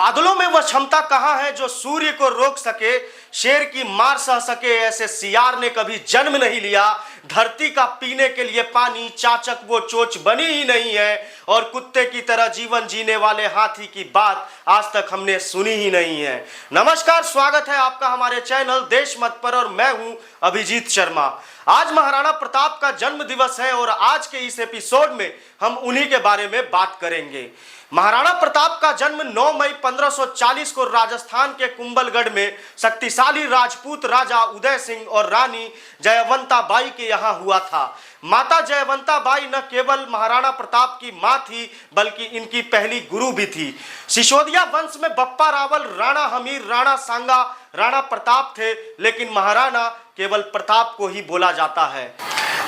बादलों में वह क्षमता कहाँ है जो सूर्य को रोक सके, शेर की मार सह सके ऐसे सियार ने कभी जन्म नहीं लिया। धरती का पीने के लिए पानी चाचक वो चोच बनी ही नहीं है, और कुत्ते की तरह जीवन जीने वाले हाथी की बात आज तक हमने सुनी ही नहीं है। नमस्कार, स्वागत है आपका हमारे चैनल देश मत पर, और मैं हूं अभिजीत शर्मा। आज महाराणा प्रताप का जन्म दिवस है और आज के इस एपिसोड में हम उन्हीं के बारे में बात करेंगे। महाराणा प्रताप का जन्म 9 मई 1540 को राजस्थान के कुंभलगढ़ में शक्तिशाली राजपूत राजा उदय सिंह और रानी जयवंता बाई के यहाँ हुआ था। माता जयवंता बाई न केवल महाराणा प्रताप की मां थी बल्कि इनकी पहली गुरु भी थी। सिसोदिया वंश में बप्पा रावल, राणा हमीर, राणा सांगा, राणा प्रताप थे, लेकिन महाराणा केवल प्रताप को ही बोला जाता है।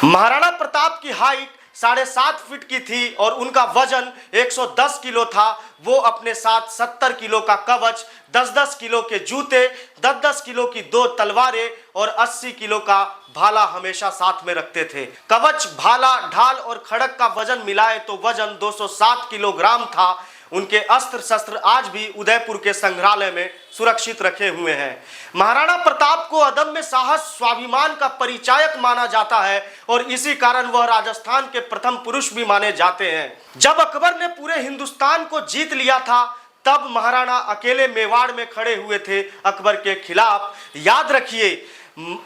महाराणा प्रताप की हाइट 7.5 फीट की थी और उनका वजन 110 किलो था। वो अपने साथ 70 किलो का कवच, 10-10 किलो के जूते, 10-10 किलो की 2 तलवारें और 80 किलो का भाला हमेशा साथ में रखते थे। कवच, भाला, ढाल और खड़ग का वजन मिलाए तो वजन 207 किलोग्राम था। उनके अस्त्र शस्त्र आज भी उदयपुर के संग्रहालय में सुरक्षित रखे हुए हैं। महाराणा प्रताप को अदम्य साहस, स्वाभिमान का परिचायक माना जाता है और इसी कारण वह राजस्थान के प्रथम पुरुष भी माने जाते हैं। जब अकबर ने पूरे हिंदुस्तान को जीत लिया था तब महाराणा अकेले मेवाड़ में खड़े हुए थे अकबर के खिलाफ। याद रखिए,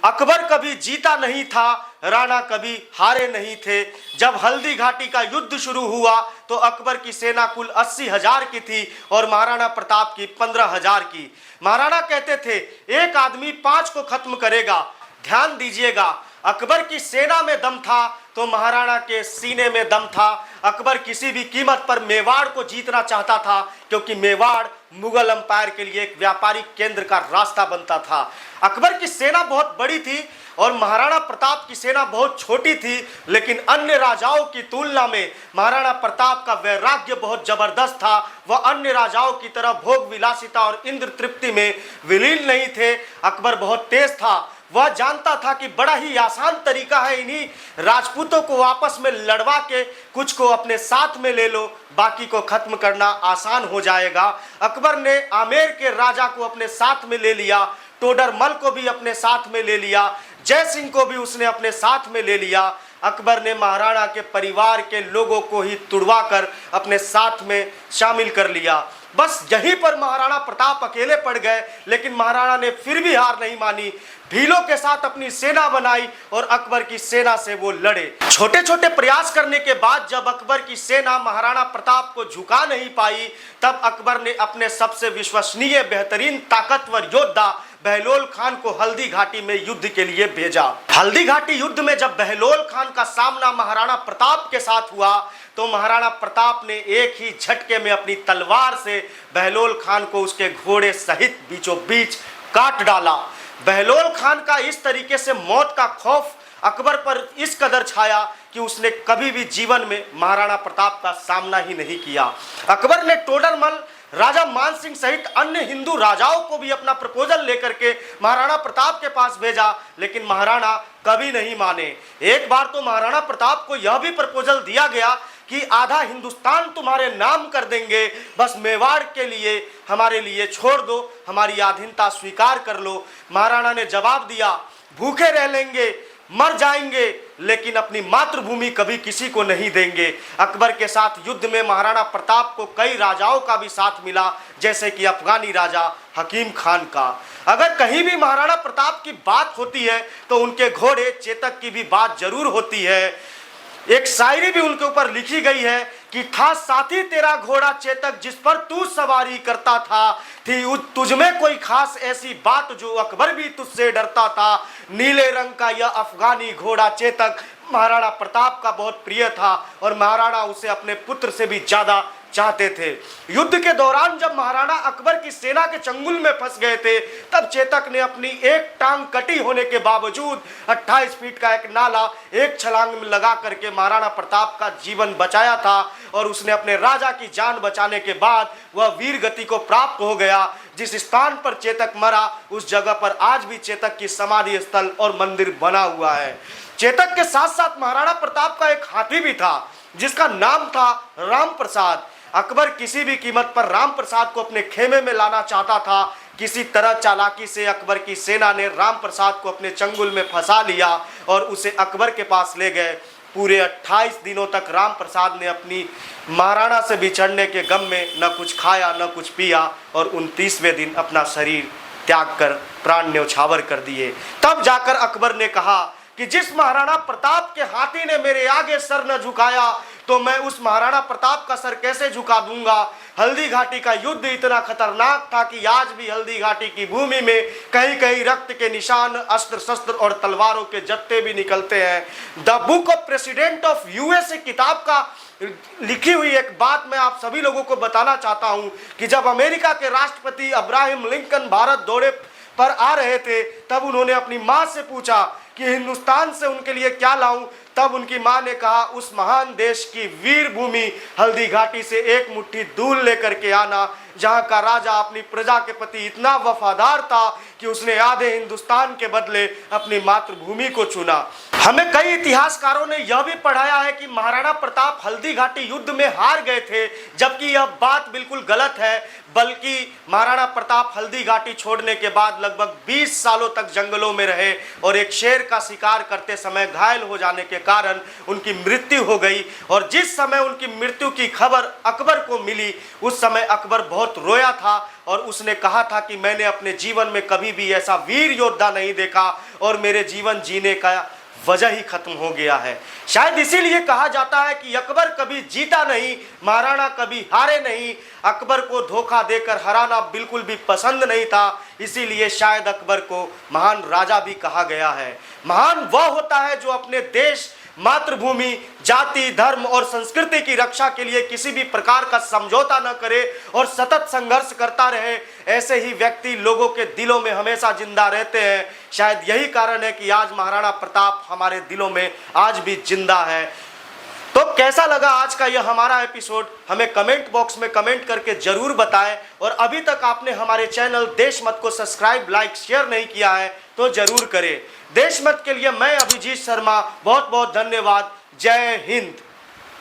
अकबर कभी जीता नहीं था, राणा कभी हारे नहीं थे। जब हल्दी घाटी का युद्ध शुरू हुआ तो अकबर की सेना कुल 80,000 की थी और महाराणा प्रताप की 15,000 की। महाराणा कहते थे, एक आदमी 5 को खत्म करेगा। ध्यान दीजिएगा, अकबर की सेना में दम था तो महाराणा के सीने में दम था। अकबर किसी भी कीमत पर मेवाड़ को जीतना चाहता था क्योंकि मेवाड़ मुगल अंपायर के लिए एक व्यापारिक केंद्र का रास्ता बनता था। अकबर की सेना बहुत बड़ी थी और महाराणा प्रताप की सेना बहुत छोटी थी, लेकिन अन्य राजाओं की तुलना में महाराणा प्रताप का वैराग्य बहुत जबरदस्त था। वह अन्य राजाओं की तरह भोग विलासिता और इंद्र तृप्ति में विलीन नहीं थे। अकबर बहुत तेज था। वह जानता था कि बड़ा ही आसान तरीका है, इन्हीं राजपूतों को आपस में लड़वा के कुछ को अपने साथ में ले लो, बाकी को खत्म करना आसान हो जाएगा। अकबर ने आमेर के राजा को अपने साथ में ले लिया, टोडरमल को भी अपने साथ में ले लिया, जय सिंह को भी उसने अपने साथ में ले लिया। अकबर ने महाराणा के परिवार के लोगों को ही तुड़वा कर अपने साथ में शामिल कर लिया। बस यहीं पर महाराणा प्रताप अकेले पड़ गए, लेकिन महाराणा ने फिर भी हार नहीं मानी। भीलों के साथ अपनी सेना बनाई और अकबर की सेना से वो लड़े। छोटे छोटे प्रयास करने के बाद जब अकबर की सेना महाराणा प्रताप को झुका नहीं पाई, तब अकबर ने अपने सबसे विश्वसनीय, बेहतरीन, ताकतवर योद्धा बहलोल खान को हल्दी घाटी में युद्ध के लिए भेजा। हल्दी घाटी युद्ध में जब बहलोल खान का सामना महाराणा प्रताप के साथ हुआ तो महाराणा प्रताप ने एक ही झटके में अपनी तलवार से बहलोल खान को उसके घोड़े सहित बीचों बीच काट डाला। बहलोल खान का इस तरीके से मौत का खौफ अकबर पर इस कदर छाया कि उसने कभी भी जीवन में महाराणा प्रताप का सामना ही नहीं किया। अकबर ने टोडरमल, राजा मान सिंह सहित अन्य हिंदू राजाओं को भी अपना प्रपोजल लेकर के महाराणा प्रताप के पास भेजा, लेकिन महाराणा कभी नहीं माने। एक बार तो महाराणा प्रताप को यह भी प्रपोजल दिया गया कि आधा हिंदुस्तान तुम्हारे नाम कर देंगे, बस मेवाड़ के लिए हमारे लिए छोड़ दो, हमारी आधीनता स्वीकार कर लो। महाराणा ने जवाब दिया, भूखे रह लेंगे, मर जाएंगे, लेकिन अपनी मातृभूमि कभी किसी को नहीं देंगे। अकबर के साथ युद्ध में महाराणा प्रताप को कई राजाओं का भी साथ मिला, जैसे कि अफगानी राजा हकीम खान का। अगर कहीं भी महाराणा प्रताप की बात होती है तो उनके घोड़े चेतक की भी बात जरूर होती है। एक शायरी भी उनके ऊपर लिखी गई है कि था साथी तेरा घोड़ा चेतक जिस पर तू सवारी करता था, थी तुझमें कोई खास ऐसी बात जो अकबर भी तुझसे डरता था। नीले रंग का यह अफगानी घोड़ा चेतक महाराणा प्रताप का बहुत प्रिय था और महाराणा उसे अपने पुत्र से भी ज्यादा चाहते थे। युद्ध के दौरान जब महाराणा अकबर की सेना के चंगुल में फंस गए थे, तब चेतक ने अपनी एक टांग कटी होने के बावजूद 28 फीट का एक नाला एक छलांग में लगा करके महाराणा प्रताप का जीवन बचाया था और उसने अपने राजा की जान बचाने के बाद वह वीर गति को प्राप्त हो गया। जिस स्थान पर चेतक मरा उस जगह पर आज भी चेतक की समाधि स्थल और मंदिर बना हुआ है। चेतक के साथ साथ महाराणा प्रताप का एक हाथी भी था जिसका नाम था राम प्रसाद। अकबर किसी भी कीमत पर राम प्रसाद को अपने खेमे में लाना चाहता था। किसी तरह चालाकी से अकबर की सेना ने राम प्रसाद को अपने चंगुल में फंसा लिया और उसे अकबर के पास ले गए। पूरे 28 दिनों तक राम प्रसाद ने अपनी महाराणा से बिछड़ने के गम में न कुछ खाया न कुछ पिया और 29वें दिन अपना शरीर त्याग कर प्राण न्यौछावर कर दिए। तब जाकर अकबर ने कहा कि जिस महाराणा प्रताप के हाथी ने मेरे आगे सर न झुकाया तो मैं उस महाराणा प्रताप का सर कैसे झुका दूंगा। हल्दी घाटी का युद्ध इतना खतरनाक था कि आज भी हल्दी घाटी की भूमि में कहीं कहीं रक्त के निशान, अस्त्र शस्त्र और तलवारों के जत्थे भी निकलते हैं। The book of president of USA किताब का लिखी हुई एक बात मैं आप सभी लोगों को बताना चाहता हूं कि जब अमेरिका के राष्ट्रपति अब्राहम लिंकन भारत दौरे पर आ रहे थे तब उन्होंने अपनी मां से पूछा कि हिंदुस्तान से उनके लिए क्या लाऊं। तब उनकी मां ने कहा उस महान देश की वीर भूमि हल्दी घाटी से एक मुट्ठी दूध लेकर के आना, जहां का राजा अपनी प्रजा के प्रति इतना वफादार था कि उसने आधे हिंदुस्तान के बदले अपनी मातृभूमि को चुना। हमें कई इतिहासकारों ने यह भी पढ़ाया है कि महाराणा प्रताप हल्दी घाटी युद्ध में हार गए थे, जबकि यह बात बिल्कुल गलत है। बल्कि महाराणा प्रताप हल्दी घाटी छोड़ने के बाद लगभग 20 सालों तक जंगलों में रहे और एक शेर का शिकार करते समय घायल हो जाने के कारण उनकी मृत्यु हो गई। और जिस समय उनकी मृत्यु की खबर अकबर को मिली उस समय अकबर बहुत रोया था और उसने कहा था कि मैंने अपने जीवन में कभी भी ऐसा वीर योद्धा नहीं देखा और मेरे जीवन जीने का वजह ही खत्म हो गया है। शायद इसीलिए कहा जाता है कि अकबर कभी जीता नहीं, महाराणा कभी हारे नहीं। अकबर को धोखा देकर हराना बिल्कुल भी पसंद नहीं था, इसीलिए शायद अकबर को महान राजा भी कहा गया है। महान वह होता है जो अपने देश, मातृभूमि, जाति, धर्म और संस्कृति की रक्षा के लिए किसी भी प्रकार का समझौता न करे और सतत संघर्ष करता रहे। ऐसे ही व्यक्ति लोगों के दिलों में हमेशा जिंदा रहते हैं। शायद यही कारण है कि आज महाराणा प्रताप हमारे दिलों में आज भी जिंदा है। तो कैसा लगा आज का यह हमारा एपिसोड, हमें कमेंट बॉक्स में कमेंट करके जरूर बताएं। और अभी तक आपने हमारे चैनल देशमत को सब्सक्राइब, लाइक, शेयर नहीं किया है तो जरूर करें। देशमत के लिए मैं अभिजीत शर्मा, बहुत बहुत धन्यवाद। जय हिंद।